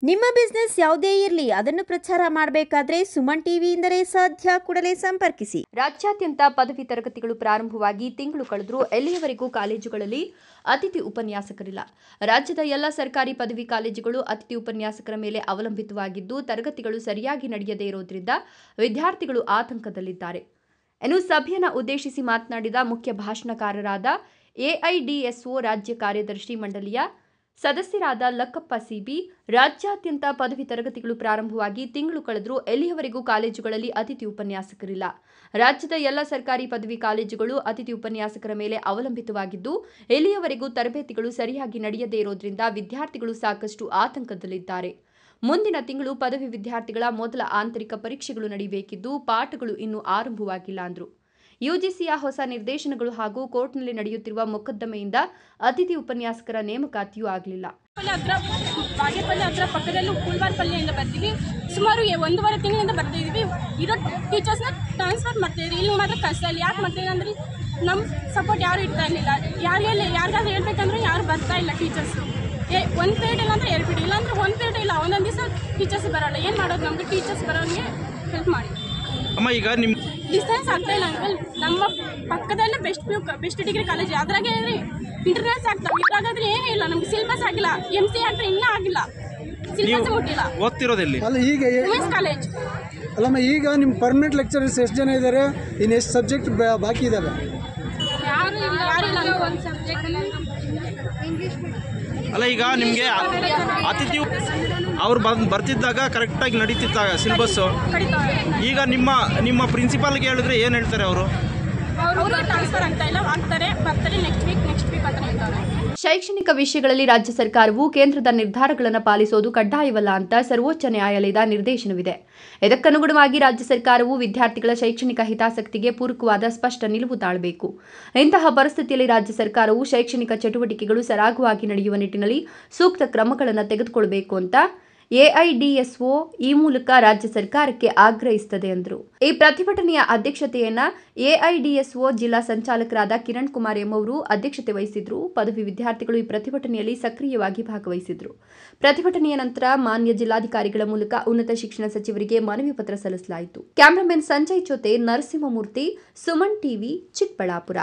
ನಿಮ್ಮ ಬಿಸ್ನೆಸ್ ಯಾವುದೇ ಇರಲಿ ಅದನ್ನು ಪ್ರಚಾರ ಮಾಡಬೇಕಾದ್ರೆ ಸುಮನ್ ಟಿವಿಯಿಂದಲೇ ಸಾಧ್ಯ. ಕೂಡಲೇ ಸಂಪರ್ಕಿಸಿ. ರಾಜ್ಯಾದ್ಯಂತ ಪದವಿ ತರಗತಿಗಳು ಪ್ರಾರಂಭವಾಗಿ ತಿಂಗಳು ಕಳೆದರೂ ಎಲ್ಲಿಯವರೆಗೂ ಕಾಲೇಜುಗಳಲ್ಲಿ ಅತಿಥಿ ಉಪನ್ಯಾಸಕರಿಲ್ಲ. ರಾಜ್ಯದ ಎಲ್ಲ ಸರ್ಕಾರಿ ಪದವಿ ಕಾಲೇಜುಗಳು ಅತಿಥಿ ಉಪನ್ಯಾಸಕರ ಮೇಲೆ ಅವಲಂಬಿತವಾಗಿದ್ದು ತರಗತಿಗಳು ಸರಿಯಾಗಿ ನಡೆಯದೇ ಇರೋದ್ರಿಂದ ವಿದ್ಯಾರ್ಥಿಗಳು ಆತಂಕದಲ್ಲಿದ್ದಾರೆ. ಇನ್ನು ಸಭೆಯನ್ನು ಉದ್ದೇಶಿಸಿ ಮಾತನಾಡಿದ ಮುಖ್ಯ ಭಾಷಣಕಾರರಾದ ಎಐಡಿಎಸ್ಒ ರಾಜ್ಯ ಕಾರ್ಯದರ್ಶಿ ಮಂಡಳಿಯ ಸದಸ್ಯರಾದ ಲಕ್ಕಪ್ಪ ಸಿಬಿ, ರಾಜ್ಯಾದ್ಯಂತ ಪದವಿ ತರಗತಿಗಳು ಪ್ರಾರಂಭವಾಗಿ ತಿಂಗಳು ಕಳೆದರೂ ಎಲ್ಲಿಯವರೆಗೂ ಕಾಲೇಜುಗಳಲ್ಲಿ ಅತಿಥಿ ಉಪನ್ಯಾಸಕರಿಲ್ಲ. ರಾಜ್ಯದ ಎಲ್ಲ ಸರ್ಕಾರಿ ಪದವಿ ಕಾಲೇಜುಗಳು ಅತಿಥಿ ಉಪನ್ಯಾಸಕರ ಮೇಲೆ ಅವಲಂಬಿತವಾಗಿದ್ದು ಎಲ್ಲಿಯವರೆಗೂ ತರಬೇತಿಗಳು ಸರಿಯಾಗಿ ನಡೆಯದೇ ಇರೋದ್ರಿಂದ ವಿದ್ಯಾರ್ಥಿಗಳು ಸಾಕಷ್ಟು ಆತಂಕದಲ್ಲಿದ್ದಾರೆ. ಮುಂದಿನ ತಿಂಗಳು ಪದವಿ ವಿದ್ಯಾರ್ಥಿಗಳ ಮೊದಲ ಆಂತರಿಕ ಪರೀಕ್ಷೆಗಳು ನಡೆಯಬೇಕಿದ್ದು ಪಾಠಗಳು ಇನ್ನೂ ಆರಂಭವಾಗಿಲ್ಲ ಅಂದರು. ಯುಜಿಸಿಯ ಹೊಸ ನಿರ್ದೇಶನಗಳು ಹಾಗೂ ಕೋರ್ಟ್ನಲ್ಲಿ ನಡೆಯುತ್ತಿರುವ ಮೊಕದ್ದಮೆಯಿಂದ ಅತಿಥಿ ಉಪನ್ಯಾಸಕರ ನೇಮಕಾತಿಯೂ ಆಗಲಿಲ್ಲ. ಬಾಗೇಪಲ್ಲಿ ಹತ್ರ ಪಕ್ಕದಲ್ಲಿ ಪುಲ್ವಾರ್ಪಲ್ಲಿಯಿಂದ ಬರ್ತೀವಿ. ಸುಮಾರು 1.5 ತಿಂಗಳಿಂದ ಬರ್ತಾ ಇದೀವಿ. ಇರೋ ಟೀಚರ್ಸ್ನ ಟ್ರಾನ್ಸ್ಫರ್ ಮಾಡ್ತಾಯಿದ್ರಿ. ಇಲ್ಲಿ ಮಾತ್ರ ಕಷ್ಟ. ಅಲ್ಲಿ ಯಾಕೆ ಮಾಡ್ತಾಯಿಲ್ಲ ಅಂದರೆ ನಮ್ಮ ಸಪೋರ್ಟ್ ಯಾರು ಇಡ್ತಾ ಇರಲಿಲ್ಲ. ಯಾರಿಗಾದ್ರೂ ಹೇಳ್ಬೇಕಂದ್ರೆ ಯಾರು ಬರ್ತಾ ಇಲ್ಲ ಟೀಚರ್ಸು. ಒಂದು ಪೀರಿಯಡ್ ಇಲ್ಲ ಅಂದರೆ 2 ಪೀರಿಯಡ್, ಇಲ್ಲಾಂದ್ರೆ 1 ಪೀರಿಯಡ್ ಇಲ್ಲ, ಒಂದೊಂದು ದಿವಸ ಟೀಚರ್ಸ್ ಬರೋಲ್ಲ. ಏನು ಮಾಡೋದು? ನಮಗೆ ಟೀಚರ್ಸ್ ಬರೋರಿಗೆ ಹೆಲ್ಪ್ ಮಾಡಿ. ಅಮ್ಮ, ಈಗ ನಿಮ್ಮ ಡಿಸ್ಟೆನ್ಸ್ ಆಗ್ತಾ ಇಲ್ಲ ಅಂಕಲ್. ನಮ್ಮ ಪಕ್ಕದಲ್ಲೇ ಬೆಸ್ಟ್ ಡಿಗ್ರಿ ಕಾಲೇಜ್, ಅದ್ರಾಗೆ ಇಂಟರ್ನಲ್ಸ್ ಆಗ್ತಾವೆ. ಇದ್ರಾಗಾದ್ರೆ ಏನೂ ಇಲ್ಲ. ನಮ್ಗೆ ಸಿಲೆಬಸ್ ಆಗಿಲ್ಲ. MC ಆಗ್ತಾ ಇನ್ನೂ ಆಗಿಲ್ಲ. ಸಿಲೆಬಸ್ ಮುಟ್ಟಿಲ್ಲ. ಓದ್ತಿರೋದೆಲ್ಲಿ? ಅಲ್ಲ, ಈಗ ವುಮೆನ್ಸ್ ಕಾಲೇಜ್. ಅಲ್ಲಮ್ಮ, ಈಗ ನಿಮ್ಮ ಪರ್ಮನೆಂಟ್ ಲೆಕ್ಚರರ್ಸ್ ಎಷ್ಟು ಜನ ಇದ್ದಾರೆ? ಇನ್ನು ಎಷ್ಟು ಸಬ್ಜೆಕ್ಟ್ ಬಾಕಿ ಇದ್ದಾವೆ? ಯಾರು ಇಲ್ಲ. ಒಂದು ಸಬ್ಜೆಕ್ಟ್ ಇಂಗ್ಲೀಷ್. ಅಲ್ಲ, ಈಗ ನಿಮಗೆ ಅತಿಥಿ ಅವ್ರು ಬರ್ತಿದ್ದಾಗ ಕರೆಕ್ಟಾಗಿ ನಡೀತಿದ್ದಾಗ ಸಿಲೆಬಸ್ಸು, ಈಗ ನಿಮ್ಮ ಪ್ರಿನ್ಸಿಪಾಲ್ಗೆ ಹೇಳಿದ್ರೆ ಏನು ಹೇಳ್ತಾರೆ ಅವರು ಟ್ರಾನ್ಸ್ಫರ್ ಆಗ್ತಾ ಇಲ್ಲ, ಆಗ್ತಾರೆ, ಬರ್ತಾರೆ ನೆಕ್ಸ್ಟ್ ವೀಕ್ ಅಂತ ಹೇಳ್ತಾರೆ. ಶೈಕ್ಷಣಿಕ ವಿಷಯಗಳಲ್ಲಿ ರಾಜ್ಯ ಸರ್ಕಾರವು ಕೇಂದ್ರದ ನಿರ್ಧಾರಗಳನ್ನು ಪಾಲಿಸುವುದು ಕಡ್ಡಾಯವಲ್ಲ ಅಂತ ಸರ್ವೋಚ್ಚ ನ್ಯಾಯಾಲಯದ ನಿರ್ದೇಶನವಿದೆ. ಇದಕ್ಕನುಗುಣವಾಗಿ ರಾಜ್ಯ ಸರ್ಕಾರವು ವಿದ್ಯಾರ್ಥಿಗಳ ಶೈಕ್ಷಣಿಕ ಹಿತಾಸಕ್ತಿಗೆ ಪೂರಕವಾದ ಸ್ಪಷ್ಟ ನಿಲುವು ತಾಳಬೇಕು. ಇಂತಹ ಪರಿಸ್ಥಿತಿಯಲ್ಲಿ ರಾಜ್ಯ ಸರ್ಕಾರವು ಶೈಕ್ಷಣಿಕ ಚಟುವಟಿಕೆಗಳು ಸರಾಗವಾಗಿ ನಡೆಯುವ ನಿಟ್ಟಿನಲ್ಲಿ ಸೂಕ್ತ ಕ್ರಮಗಳನ್ನು ತೆಗೆದುಕೊಳ್ಳಬೇಕು ಅಂತ ಎಐಡಿಎಸ್ಒ ಈ ಮೂಲಕ ರಾಜ್ಯ ಸರ್ಕಾರಕ್ಕೆ ಆಗ್ರಹಿಸುತ್ತದೆ ಎಂದರು. ಈ ಪ್ರತಿಭಟನೆಯ ಅಧ್ಯಕ್ಷತೆಯನ್ನ ಎಐಡಿಎಸ್ಒ ಜಿಲ್ಲಾ ಸಂಚಾಲಕರಾದ ಕಿರಣ್ ಕುಮಾರ್ ಎಂಬುವರು ಅಧ್ಯಕ್ಷತೆ ವಹಿಸಿದ್ರು. ಪದವಿ ವಿದ್ಯಾರ್ಥಿಗಳು ಈ ಪ್ರತಿಭಟನೆಯಲ್ಲಿ ಸಕ್ರಿಯವಾಗಿ ಭಾಗವಹಿಸಿದ್ರು. ಪ್ರತಿಭಟನೆಯ ನಂತರ ಮಾನ್ಯ ಜಿಲ್ಲಾಧಿಕಾರಿಗಳ ಮೂಲಕ ಉನ್ನತ ಶಿಕ್ಷಣ ಸಚಿವರಿಗೆ ಮನವಿ ಪತ್ರ ಸಲ್ಲಿಸಲಾಯಿತು. ಕ್ಯಾಮರಾಮನ್ ಸಂಜಯ್ ಜೊತೆ ನರಸಿಂಹಮೂರ್ತಿ, ಸುಮನ್ ಟಿವಿ, ಚಿಕ್ಕಬಳ್ಳಾಪುರ.